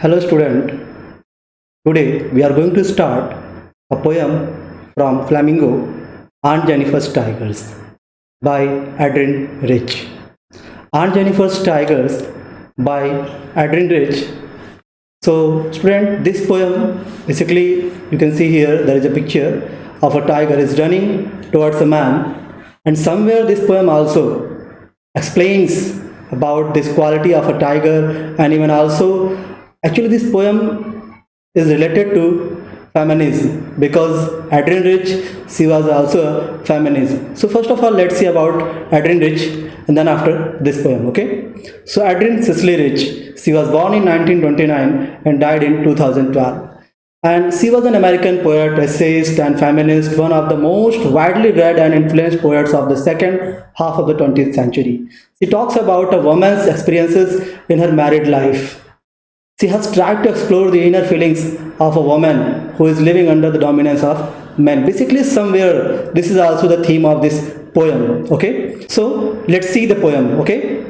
Hello student, today we are going to start a poem from Flamingo Aunt Jennifer's Tigers by Adrian Rich. Aunt Jennifer's Tigers by Adrian Rich. So student, this poem basically you can see here there is a picture of a tiger is running towards a man, and somewhere this poem also explains about this quality of a tiger, and even also actually this poem is related to feminism because Adrienne Rich, she was also a feminist. So first of all, let's see about Adrienne Rich and then after this poem. Okay, so Adrienne Cicely Rich, she was born in 1929 and died in 2012. And she was an American poet, essayist, and feminist, one of the most widely read and influenced poets of the second half of the 20th century. She talks about a woman's experiences in her married life. She has tried to explore the inner feelings of a woman who is living under the dominance of men. Basically, somewhere this is also the theme of this poem. Okay, so let's see the poem. Okay,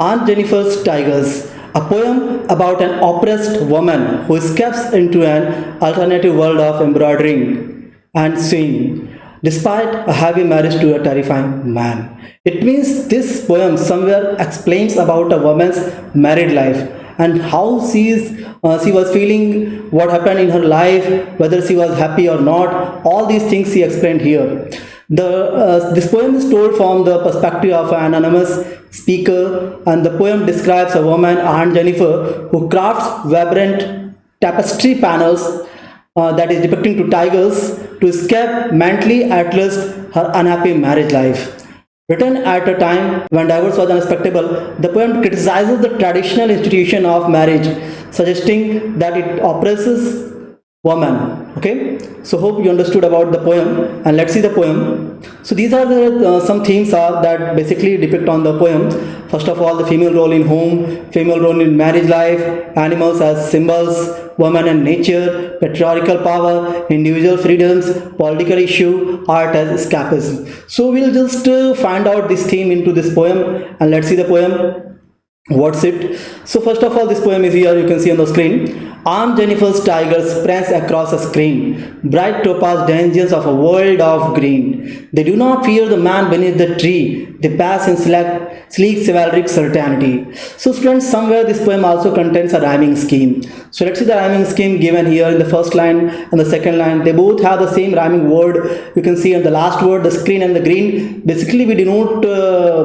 Aunt Jennifer's Tigers, a poem about an oppressed woman who escapes into an alternative world of embroidering and sewing, despite a heavy marriage to a terrifying man. It means this poem somewhere explains about a woman's married life and how she was feeling, what happened in her life, whether she was happy or not. All these things she explained here. This poem is told from the perspective of an anonymous speaker, and the poem describes a woman, Aunt Jennifer, who crafts vibrant tapestry panels that is depicting two tigers to escape mentally at least her unhappy marriage life. Written at a time when divorce was unacceptable, the poem criticizes the traditional institution of marriage, suggesting that it oppresses woman. Okay, so hope you understood about the poem, and let's see the poem. So these are the some themes that basically depict on the poem. First of all, the female role in home, female role in marriage life, animals as symbols, woman and nature, patriarchal power, individual freedoms, political issue, art as escapism. So we'll just find out this theme into this poem, and let's see the poem. What's it? So first of all, this poem is here, you can see on the screen. Aunt Jennifer's tigers prance across a screen, bright topaz dungeons of a world of green. They do not fear the man beneath the tree, they pass in sleek chivalric certainty. So students, somewhere this poem also contains a rhyming scheme. So let's see the rhyming scheme given here in the first line and the second line. They both have the same rhyming word. You can see in the last word, the screen and the green. Basically we denote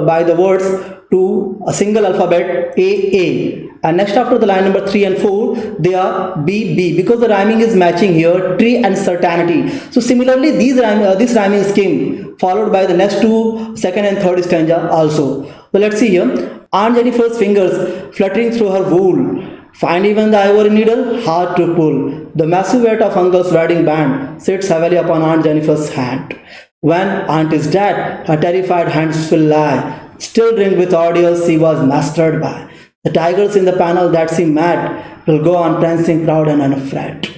by the words to a single alphabet A, and next after the line number 3 and 4 they are B, because the rhyming is matching here, tree and certainty. So similarly this rhyming scheme followed by the next two second and third stanza also. So let's see here. Aunt Jennifer's fingers fluttering through her wool find even the ivory needle hard to pull. The massive weight of uncle's riding band sits heavily upon Aunt Jennifer's hand. When aunt is dead, her terrified hands will lie, still ringed with ordeals she was mastered by. The tigers in the panel that seem mad will go on prancing proud and unafraid.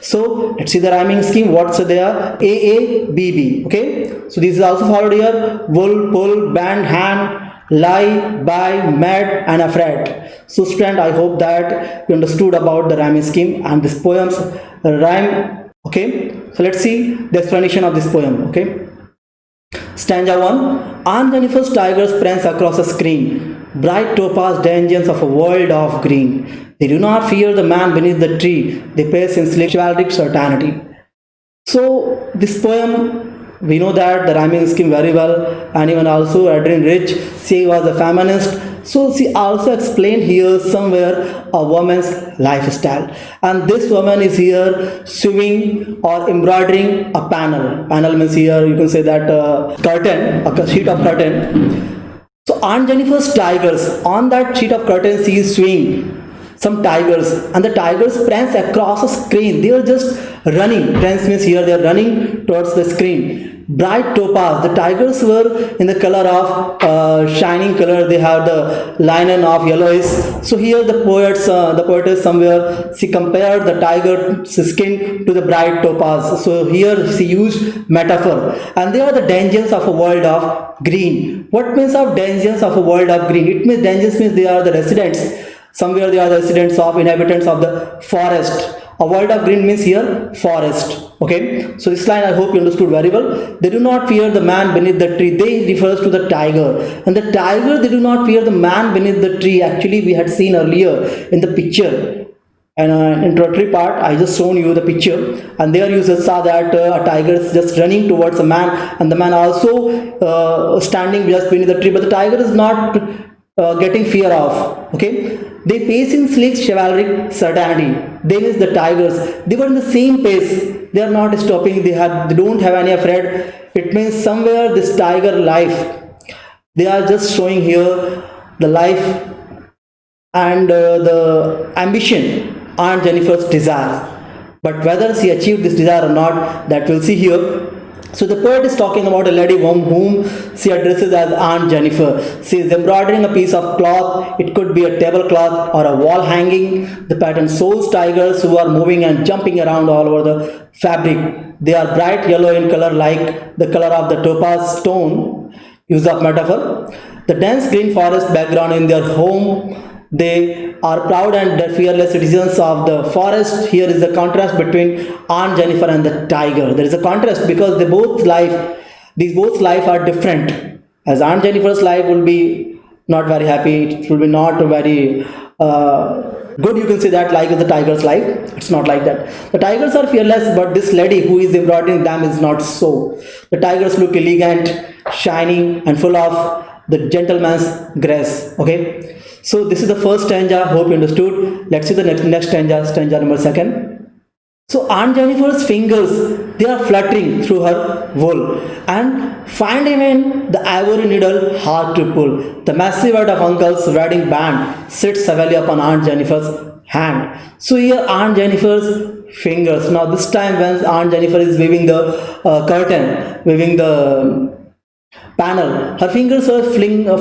So let's see the rhyming scheme. What's there? A, B, B. Okay. So this is also followed here. Wool, pull, band, hand, lie, by, mad, and afraid. So student, I hope that you understood about the rhyming scheme and this poem's rhyme. Okay. So let's see the explanation of this poem. Okay. Stanza 1. Aunt Jennifer's tigers prance across a screen, bright topaz dungeons of a world of green. They do not fear the man beneath the tree, they pace in chivalric certainty. So this poem, we know that the rhyming scheme very well, and even also Adrienne Rich, she was a feminist. So she also explained here somewhere a woman's lifestyle, and this woman is here sewing or embroidering a panel. Panel means here you can say that curtain, a sheet of curtain. So Aunt Jennifer's tigers, on that sheet of curtain she is sewing some tigers, and the tigers prance across a screen. They are just running. Prance means here they are running towards the screen. Bright topaz, the tigers were in the color of shining color. They have the linen of yellowish. So here the poetess somewhere, she compared the tiger's skin to the bright topaz. So here she used metaphor, and they are the dungeons of a world of green. What means of dungeons of a world of green? It means dungeons means they are the residents Somewhere they are the residents of inhabitants of the forest. A world of green means here forest. Okay, so this line I hope you understood very well. They do not fear the man beneath the tree. They refers to the tiger, and the tiger, they do not fear the man beneath the tree. Actually, we had seen earlier in the picture, and introductory part I just shown you the picture, and there you just saw that a tiger is just running towards a man, and the man also standing just beneath the tree, but the tiger is not getting fear of. Okay, they pace in sleek chivalric certainty. They means the tigers, they were in the same pace, they are not stopping, they don't have any afraid. It means somewhere this tiger life, they are just showing here the life and the ambition Aunt Jennifer's desire. But whether she achieved this desire or not, that we'll see here. So the poet is talking about a lady whom she addresses as Aunt Jennifer. She is embroidering a piece of cloth. It could be a tablecloth or a wall hanging. The pattern shows tigers who are moving and jumping around all over the fabric. They are bright yellow in color, like the color of the topaz stone. Use of metaphor. The dense green forest background in their home. They are proud and fearless citizens of the forest. Here is the contrast between Aunt Jennifer and the tiger. There is a contrast because these both life are different. As Aunt Jennifer's life will be not very happy, it will be not very good. You can say that like the tiger's life. It's not like that. The tigers are fearless, but this lady who is embroidering them is not so. The tigers look elegant, shiny, and full of the gentleman's grace. Okay. So this is the first stanza, hope you understood. Let's see the next stanza, stanza number 2. So Aunt Jennifer's fingers, they are fluttering through her wool and find even the ivory needle hard to pull. The massive head of uncle's wedding band sits heavily upon Aunt Jennifer's hand. So here Aunt Jennifer's fingers. Now this time when Aunt Jennifer is waving the curtain, waving the panel, her fingers were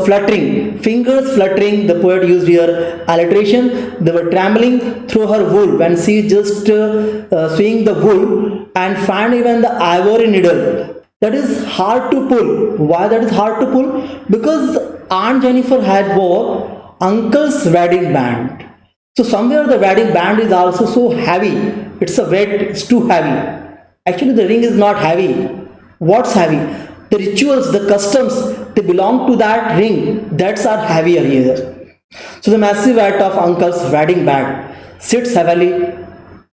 fluttering. Fingers fluttering, the poet used here alliteration. They were trembling through her wool when she just swinging the wool and find even the ivory needle. That is hard to pull. Why that is hard to pull? Because Aunt Jennifer had wore uncle's wedding band. So somewhere the wedding band is also so heavy. It's a weight, it's too heavy. Actually the ring is not heavy. What's heavy? The rituals, the customs, they belong to that ring. That's are heavier here. So the massive weight of uncle's wedding band sits heavily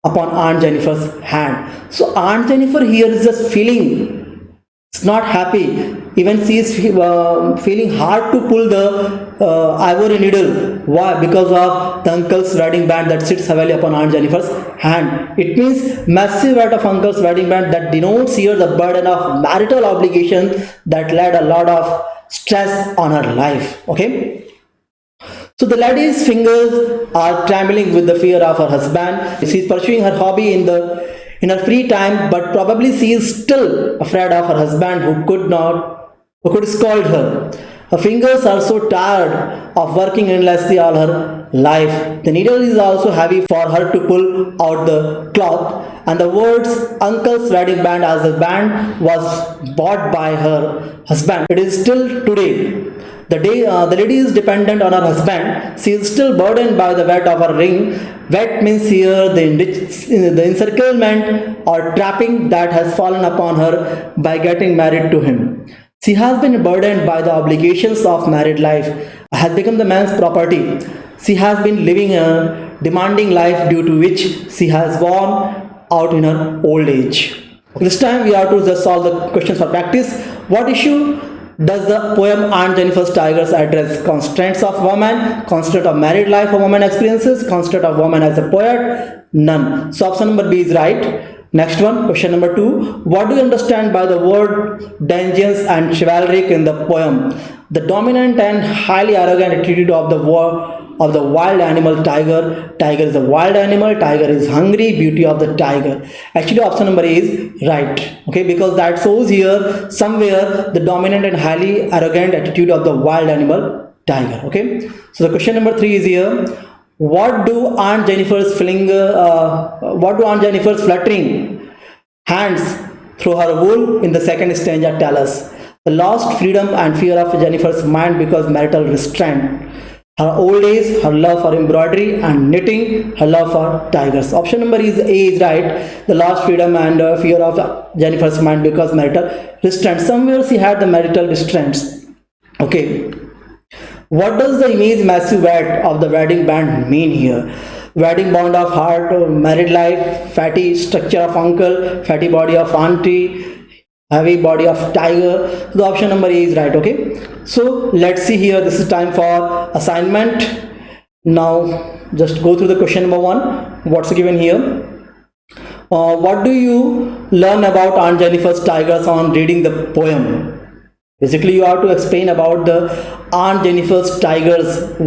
upon Aunt Jennifer's hand. So Aunt Jennifer here is just feeling, it's not happy. Even she is feeling hard to pull the ivory needle. Why? Because of the uncle's wedding band that sits heavily upon Aunt Jennifer's hand. It means massive weight of uncle's wedding band that denotes here the burden of marital obligation that led a lot of stress on her life. Okay. So the lady's fingers are trembling with the fear of her husband. She is pursuing her hobby in her free time, but probably she is still afraid of her husband who could scold her. Her fingers are so tired of working endlessly all her life. The needle is also heavy for her to pull out the cloth, and the words uncle's wedding band as the band was bought by her husband. It is still today. The lady is dependent on her husband. She is still burdened by the weight of her ring. Weight means here the encirclement or trapping that has fallen upon her by getting married to him. She has been burdened by the obligations of married life, has become the man's property. She has been living a demanding life due to which she has worn out in her old age. This time we have to just solve the questions for practice. What issue does the poem Aunt Jennifer's Tigers address? Constraints of woman, constraint of married life a woman experiences, constraint of woman as a poet? None. So option number B is right. Next one, question number 2. What do you understand by the word dangerous and chivalric in the poem? The dominant and highly arrogant attitude of the wild animal tiger. Tiger is a wild animal. Tiger is hungry. Beauty of the tiger. Actually, option number A is right. Okay, because that shows here somewhere the dominant and highly arrogant attitude of the wild animal tiger. Okay, so the question number 3 is here. What do Aunt Jennifer's fluttering hands through her wool in the second stanza tell us? The lost freedom and fear of Jennifer's mind because marital restraint. Her old age, her love for embroidery and knitting, her love for tigers. Option number is A is right. The lost freedom and fear of Jennifer's mind because marital restraints. Somewhere she had the marital restraints. Okay. What does the image massive weight of the wedding band mean here? Wedding bond of heart, married life, fatty structure of uncle, fatty body of auntie, heavy body of tiger. The option number A is right. Okay, so let's see here. This is time for assignment. Now just go through the question number 1. What's given here? What do you learn about Aunt Jennifer's tigers on reading the poem? Basically, you have to explain about the Aunt Jennifer's tigers,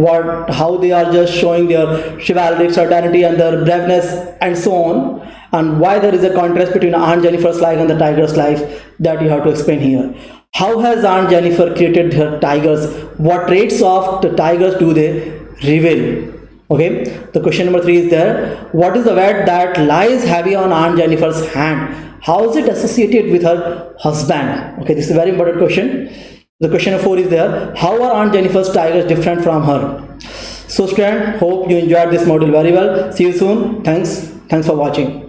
how they are just showing their chivalric certainty and their braveness and so on, and why there is a contrast between Aunt Jennifer's life and the tiger's life that you have to explain here. How has Aunt Jennifer created her tigers? What traits of the tigers do they reveal? Okay, the question number 3 is there. What is the weight that lies heavy on Aunt Jennifer's hand? How is it associated with her husband? Okay, this is a very important question. The question number 4 is there. How are Aunt Jennifer's tigers different from her? So student, hope you enjoyed this module very well. See you soon. Thanks for watching.